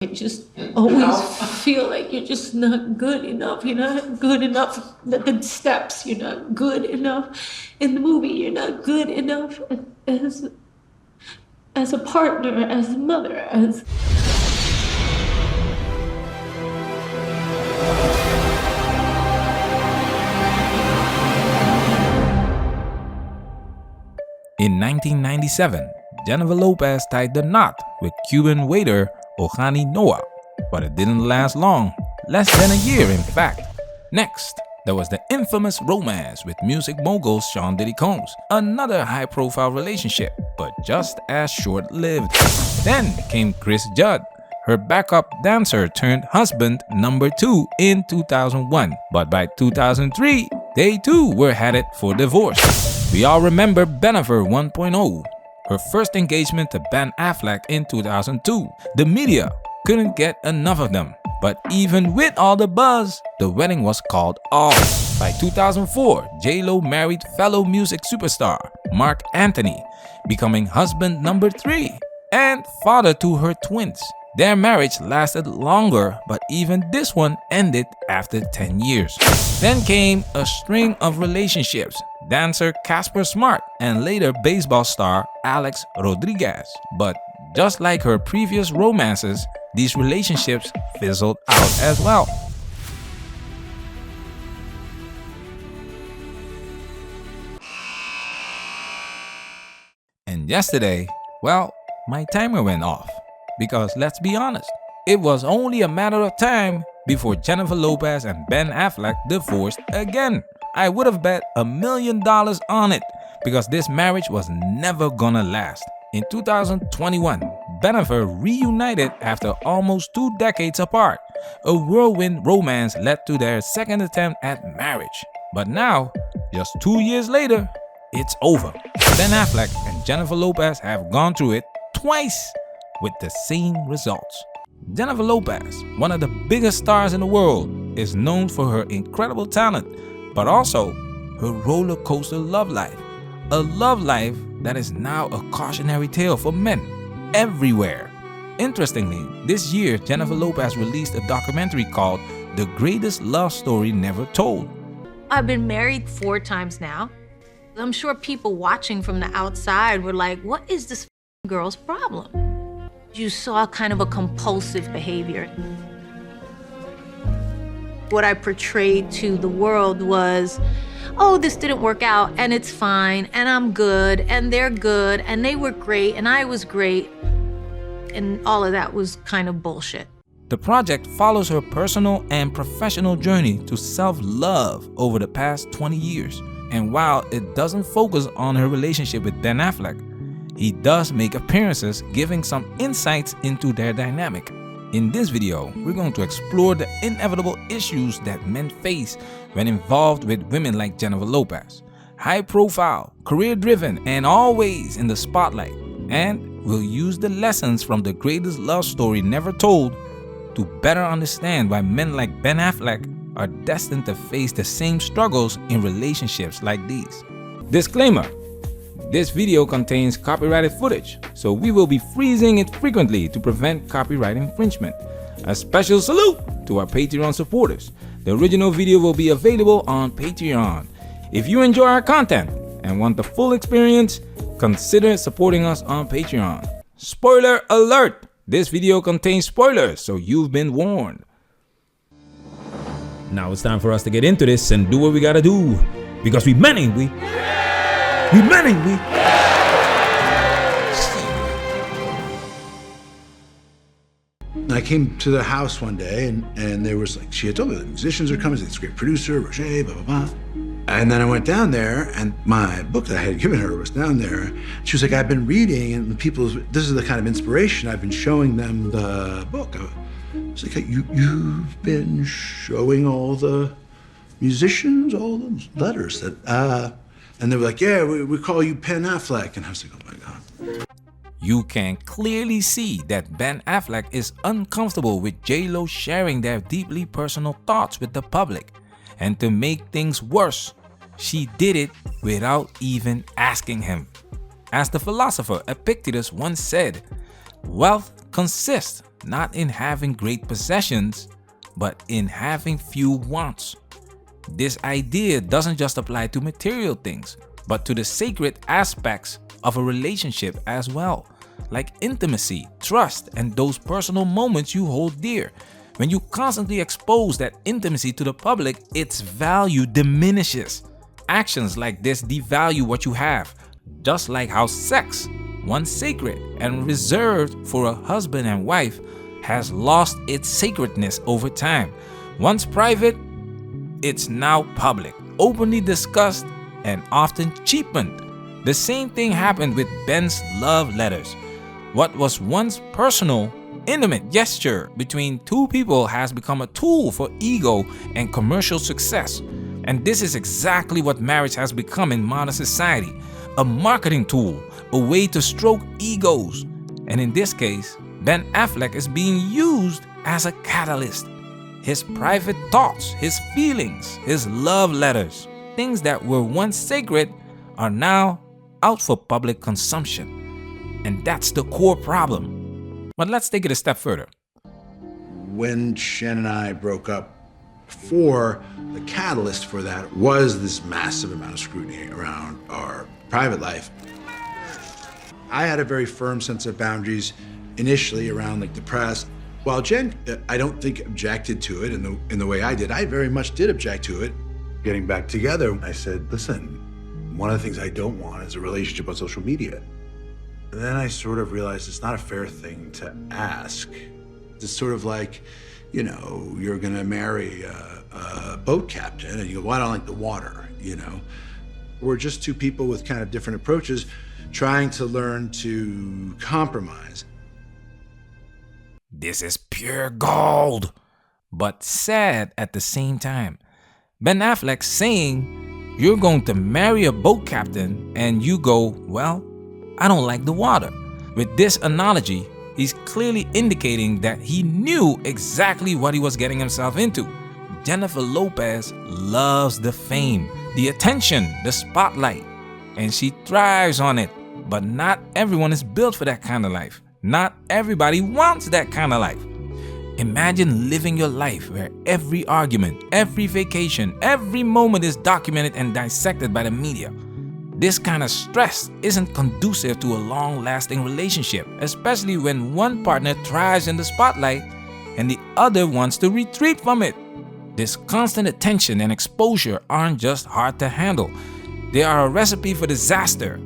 I just always feel like you're just not good enough. You're not good enough in steps. You're not good enough in the movie. You're not good enough as a partner, as a mother, as... In 1997, Jennifer Lopez tied the knot with Cuban waiter Ojani Noah, but it didn't last long, less than a year in fact. Next, there was the infamous romance with music mogul Sean Diddy Combs, another high-profile relationship, but just as short-lived. Then came Chris Judd, her backup dancer turned husband number 2 in 2001, but by 2003, they too were headed for divorce. We all remember Bennifer 1.0, her first engagement to Ben Affleck in 2002. The media couldn't get enough of them, but even with all the buzz, the wedding was called off. By 2004, J-Lo married fellow music superstar Mark Anthony, becoming husband number 3 and father to her twins. Their marriage lasted longer, but even this one ended after 10 years. Then came a string of relationships, dancer Casper Smart and later baseball star Alex Rodriguez. But just like her previous romances, these relationships fizzled out as well. And yesterday, well, my timer went off. Because let's be honest, it was only a matter of time before Jennifer Lopez and Ben Affleck divorced again. I would have bet $1 million on it because this marriage was never gonna last. In 2021, Bennifer reunited after almost 2 decades apart. A whirlwind romance led to their second attempt at marriage. But now, just 2 years later, it's over. Ben Affleck and Jennifer Lopez have gone through it twice with the same results. Jennifer Lopez, one of the biggest stars in the world, is known for her incredible talent, but also her roller coaster love life. A love life that is now a cautionary tale for men everywhere. Interestingly, this year Jennifer Lopez released a documentary called The Greatest Love Story Never Told. I've been married 4 times now. I'm sure people watching from the outside were like, what is this girl's problem? You saw kind of a compulsive behavior. What I portrayed to the world was, oh, this didn't work out and it's fine and I'm good and they're good and they were great and I was great. And all of that was kind of bullshit. The project follows her personal and professional journey to self-love over the past 20 years. And while it doesn't focus on her relationship with Ben Affleck, he does make appearances giving some insights into their dynamic. In this video, we're going to explore the inevitable issues that men face when involved with women like Jennifer Lopez. High profile, career driven, and always in the spotlight. And we'll use the lessons from The Greatest Love Story Never Told to better understand why men like Ben Affleck are destined to face the same struggles in relationships like these. Disclaimer: this video contains copyrighted footage, so we will be freezing it frequently to prevent copyright infringement. A special salute to our Patreon supporters. The original video will be available on Patreon. If you enjoy our content and want the full experience, consider supporting us on Patreon. Spoiler alert! This video contains spoilers, so you've been warned. Now it's time for us to get into this and do what we gotta do. Because we men, ain't we? We men, ain't we? I came to the house one day and there was like, she had told me the musicians are coming, this great producer, Roger, blah, blah, blah. And then I went down there and my book that I had given her was down there. She was like, I've been reading and this is the kind of inspiration, I've been showing them the book. I was like, you've been showing all the musicians, all the letters that, and they were like, yeah, we call you Ben Affleck. And I was like, oh my God. You can clearly see that Ben Affleck is uncomfortable with J-Lo sharing their deeply personal thoughts with the public. And to make things worse, she did it without even asking him. As the philosopher Epictetus once said, wealth consists not in having great possessions, but in having few wants. This idea doesn't just apply to material things, but to the sacred aspects of a relationship as well, like intimacy, trust, and those personal moments you hold dear. When you constantly expose that intimacy to the public, its value diminishes. Actions like this devalue what you have, just like how sex, once sacred and reserved for a husband and wife, has lost its sacredness over time. Once private, it's now public, openly discussed, and often cheapened. The same thing happened with Ben's love letters. What was once personal, intimate gesture between two people has become a tool for ego and commercial success. And this is exactly what marriage has become in modern society, a marketing tool, a way to stroke egos. And in this case, Ben Affleck is being used as a catalyst. His private thoughts, his feelings, his love letters, things that were once sacred are now out for public consumption. And that's the core problem. But let's take it a step further. When Shen and I broke up, the catalyst for that was this massive amount of scrutiny around our private life. I had a very firm sense of boundaries initially around like the press. While Jen, I don't think objected to it in the way I did, I very much did object to it. Getting back together, I said, listen, one of the things I don't want is a relationship on social media. And then I sort of realized it's not a fair thing to ask. It's sort of like, you know, you're gonna marry a boat captain and you go, well, I don't like the water, you know? We're just two people with kind of different approaches trying to learn to compromise. This is pure gold, but sad at the same time. Ben Affleck saying you're going to marry a boat captain and you go, well, I don't like the water. With this analogy, he's clearly indicating that he knew exactly what he was getting himself into. Jennifer Lopez loves the fame, the attention, the spotlight, and she thrives on it. But not everyone is built for that kind of life. Not everybody wants that kind of life. Imagine living your life where every argument, every vacation, every moment is documented and dissected by the media. This kind of stress isn't conducive to a long-lasting relationship, especially when one partner thrives in the spotlight and the other wants to retreat from it. This constant attention and exposure aren't just hard to handle. They are a recipe for disaster.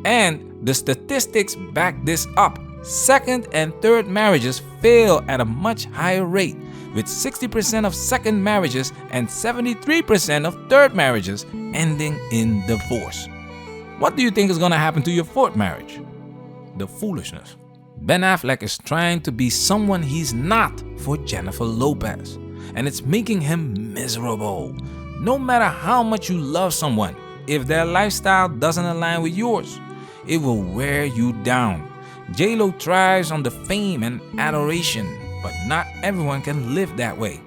And the statistics back this up. Second and third marriages fail at a much higher rate, with 60% of second marriages and 73% of third marriages ending in divorce. What do you think is going to happen to your fourth marriage? The foolishness. Ben Affleck is trying to be someone he's not for Jennifer Lopez, and it's making him miserable. No matter how much you love someone, if their lifestyle doesn't align with yours, it will wear you down. J-Lo thrives on the fame and adoration, but not everyone can live that way.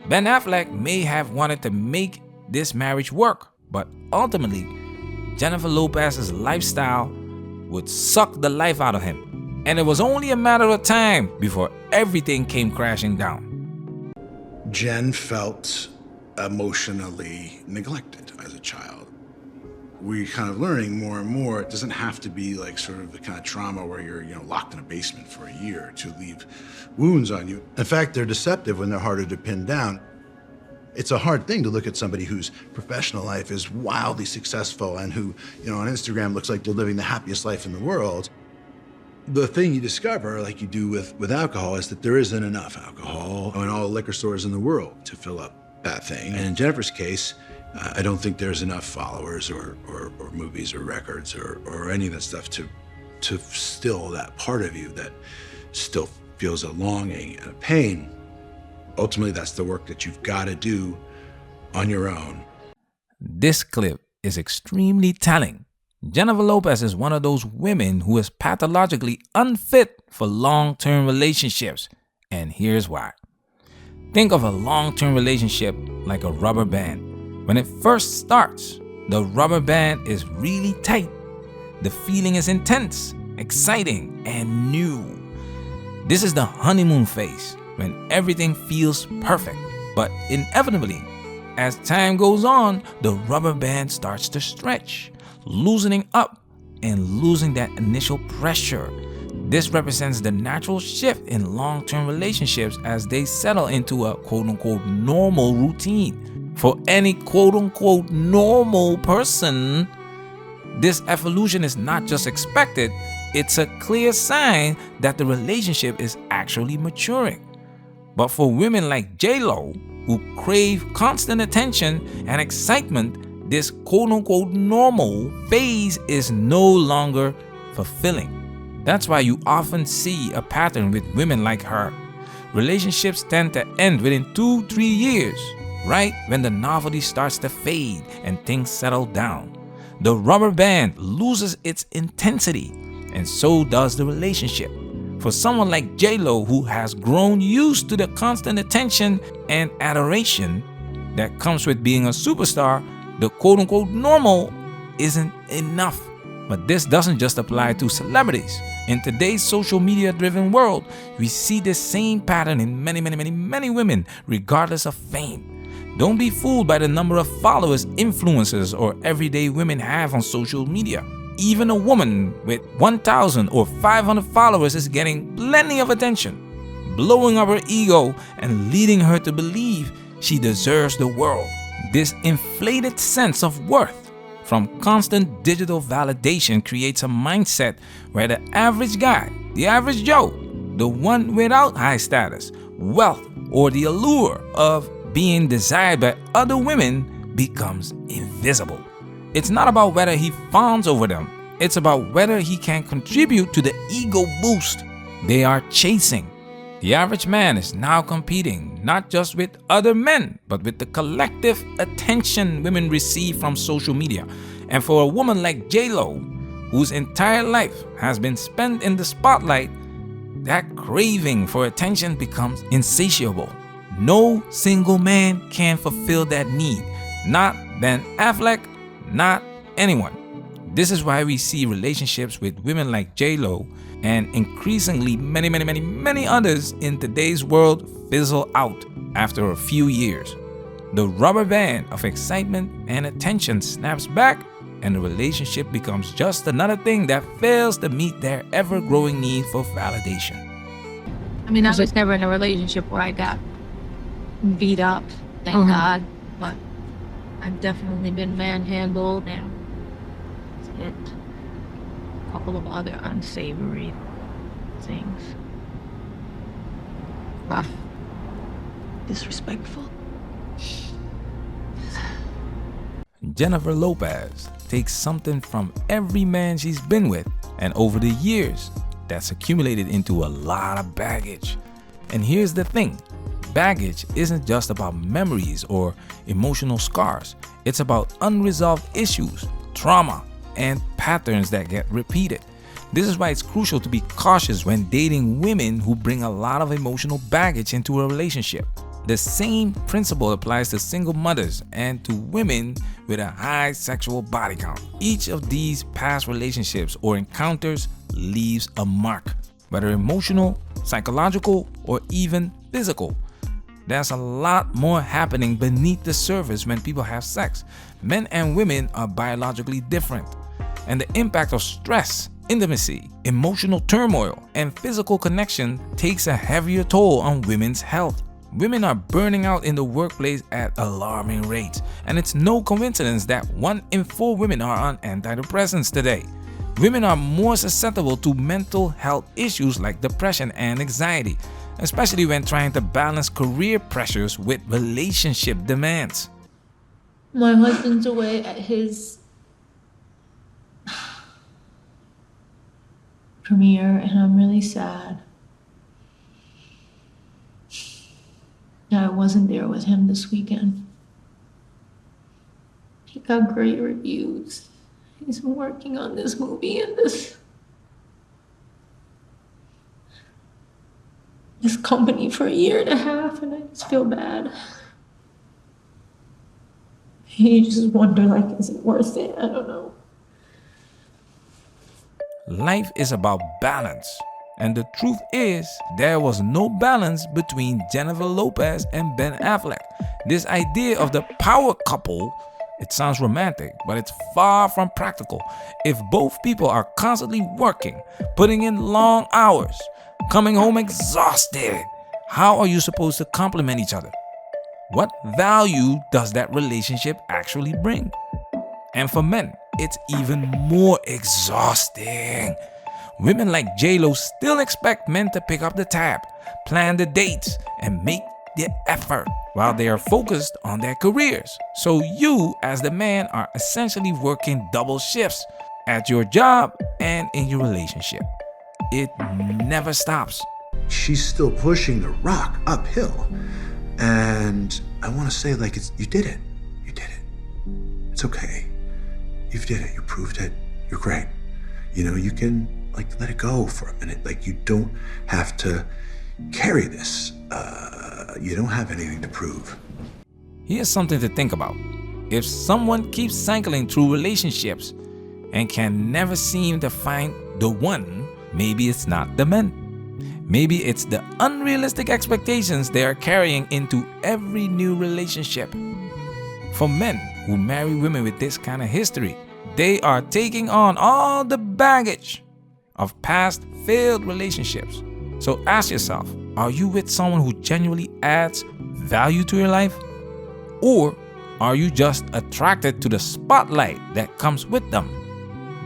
Ben Affleck may have wanted to make this marriage work, but ultimately, Jennifer Lopez's lifestyle would suck the life out of him. And it was only a matter of time before everything came crashing down. Jen felt emotionally neglected as a child. We're kind of learning more and more, it doesn't have to be like sort of the kind of trauma where you're, you know, locked in a basement for a year to leave wounds on you. In fact, they're deceptive when they're harder to pin down. It's a hard thing to look at somebody whose professional life is wildly successful and who, you know, on Instagram looks like they're living the happiest life in the world. The thing you discover, like you do with alcohol, is that there isn't enough alcohol in all the liquor stores in the world to fill up that thing. And in Jennifer's case, I don't think there's enough followers or movies or records or any of that stuff to still that part of you that still feels a longing and a pain. Ultimately, that's the work that you've got to do on your own. This clip is extremely telling. Jennifer Lopez is one of those women who is pathologically unfit for long-term relationships. And here's why. Think of a long-term relationship like a rubber band. When it first starts, the rubber band is really tight. The feeling is intense, exciting, and new. This is the honeymoon phase when everything feels perfect. But inevitably, as time goes on, the rubber band starts to stretch, loosening up and losing that initial pressure. This represents the natural shift in long-term relationships as they settle into a quote-unquote normal routine. For any quote-unquote normal person, this evolution is not just expected, it's a clear sign that the relationship is actually maturing. But for women like J-Lo, who crave constant attention and excitement, this quote-unquote normal phase is no longer fulfilling. That's why you often see a pattern with women like her. Relationships tend to end within 2-3 years, right when the novelty starts to fade and things settle down. The rubber band loses its intensity, and so does the relationship. For someone like J-Lo, who has grown used to the constant attention and adoration that comes with being a superstar, the quote-unquote normal isn't enough. But this doesn't just apply to celebrities. In today's social media driven world, we see this same pattern in many women, regardless of fame. Don't be fooled by the number of followers influencers or everyday women have on social media. Even a woman with 1,000 or 500 followers is getting plenty of attention, blowing up her ego and leading her to believe she deserves the world. This inflated sense of worth from constant digital validation creates a mindset where the average guy, the average Joe, the one without high status, wealth, or the allure of being desired by other women becomes invisible. It's not about whether he fawns over them, it's about whether he can contribute to the ego boost they are chasing. The average man is now competing not just with other men, but with the collective attention women receive from social media. And for a woman like J-Lo, whose entire life has been spent in the spotlight, that craving for attention becomes insatiable. No single man can fulfill that need. Not Ben Affleck, not anyone. This is why we see relationships with women like J-Lo and increasingly many others in today's world fizzle out after a few years. The rubber band of excitement and attention snaps back, and the relationship becomes just another thing that fails to meet their ever-growing need for validation. I mean, I was never in a relationship where I got beat up, thank God, but I've definitely been manhandled and a couple of other unsavory things. Rough. Disrespectful. Jennifer Lopez takes something from every man she's been with, and over the years, that's accumulated into a lot of baggage. And here's the thing, baggage isn't just about memories or emotional scars. It's about unresolved issues, trauma, and patterns that get repeated. This is why it's crucial to be cautious when dating women who bring a lot of emotional baggage into a relationship. The same principle applies to single mothers and to women with a high sexual body count. Each of these past relationships or encounters leaves a mark, whether emotional, psychological, or even physical. There's a lot more happening beneath the surface when people have sex. Men and women are biologically different, and the impact of stress, intimacy, emotional turmoil, and physical connection takes a heavier toll on women's health. Women are burning out in the workplace at alarming rates, and it's no coincidence that 1 in 4 women are on antidepressants today. Women are more susceptible to mental health issues like depression and anxiety, especially when trying to balance career pressures with relationship demands. My husband's away at his premiere, and I'm really sad. I wasn't there with him this weekend. He got great reviews. He's been working on this movie and this company for 1.5 years, and I just feel bad. You just wonder, like, is it worth it? I don't know. Life is about balance. And the truth is, there was no balance between Jennifer Lopez and Ben Affleck. This idea of the power couple, it sounds romantic, but it's far from practical. If both people are constantly working, putting in long hours, coming home exhausted, how are you supposed to complement each other? What value does that relationship actually bring? And for men, it's even more exhausting. Women like J-Lo still expect men to pick up the tab, plan the dates, and make the effort while they are focused on their careers. So you, as the man, are essentially working double shifts at your job and in your relationship. It never stops. She's still pushing the rock uphill. And I want to say, like, you did it. You did it. It's okay. You did it. You proved it. You're great. You know, you can, like, let it go for a minute. Like, you don't have to carry this. You don't have anything to prove. Here's something to think about. If someone keeps cycling through relationships and can never seem to find the one, maybe it's not the men. Maybe it's the unrealistic expectations they are carrying into every new relationship. For men who marry women with this kind of history, they are taking on all the baggage of past failed relationships. So ask yourself, are you with someone who genuinely adds value to your life? Or are you just attracted to the spotlight that comes with them?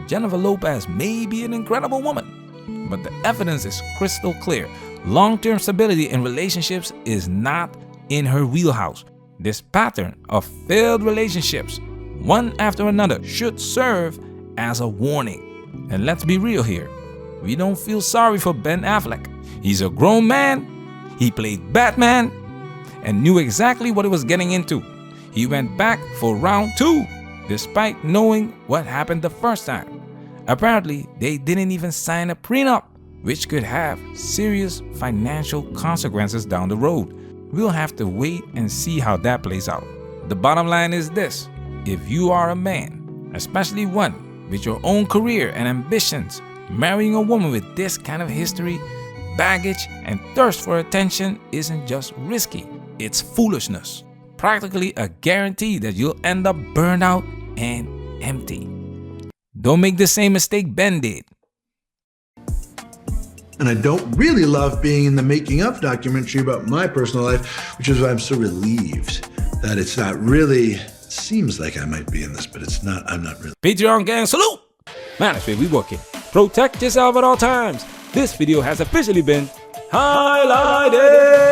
Jennifer Lopez may be an incredible woman, but the evidence is crystal clear. Long-term stability in relationships is not in her wheelhouse. This pattern of failed relationships, one after another, should serve as a warning. And let's be real here. We don't feel sorry for Ben Affleck. He's a grown man. He played Batman and knew exactly what he was getting into. He went back for round 2, despite knowing what happened the first time. Apparently, they didn't even sign a prenup, which could have serious financial consequences down the road. We'll have to wait and see how that plays out. The bottom line is this: if you are a man, especially one with your own career and ambitions, marrying a woman with this kind of history, baggage, and thirst for attention isn't just risky, it's foolishness. Practically a guarantee that you'll end up burned out and empty. Don't make the same mistake Ben did. And I don't really love being in the making of documentary about my personal life, which is why I'm so relieved that it's not really, seems like I might be in this, but it's not, I'm not really. Patreon gang, salute! Man, that's where we working. Protect yourself at all times. This video has officially been highlighted.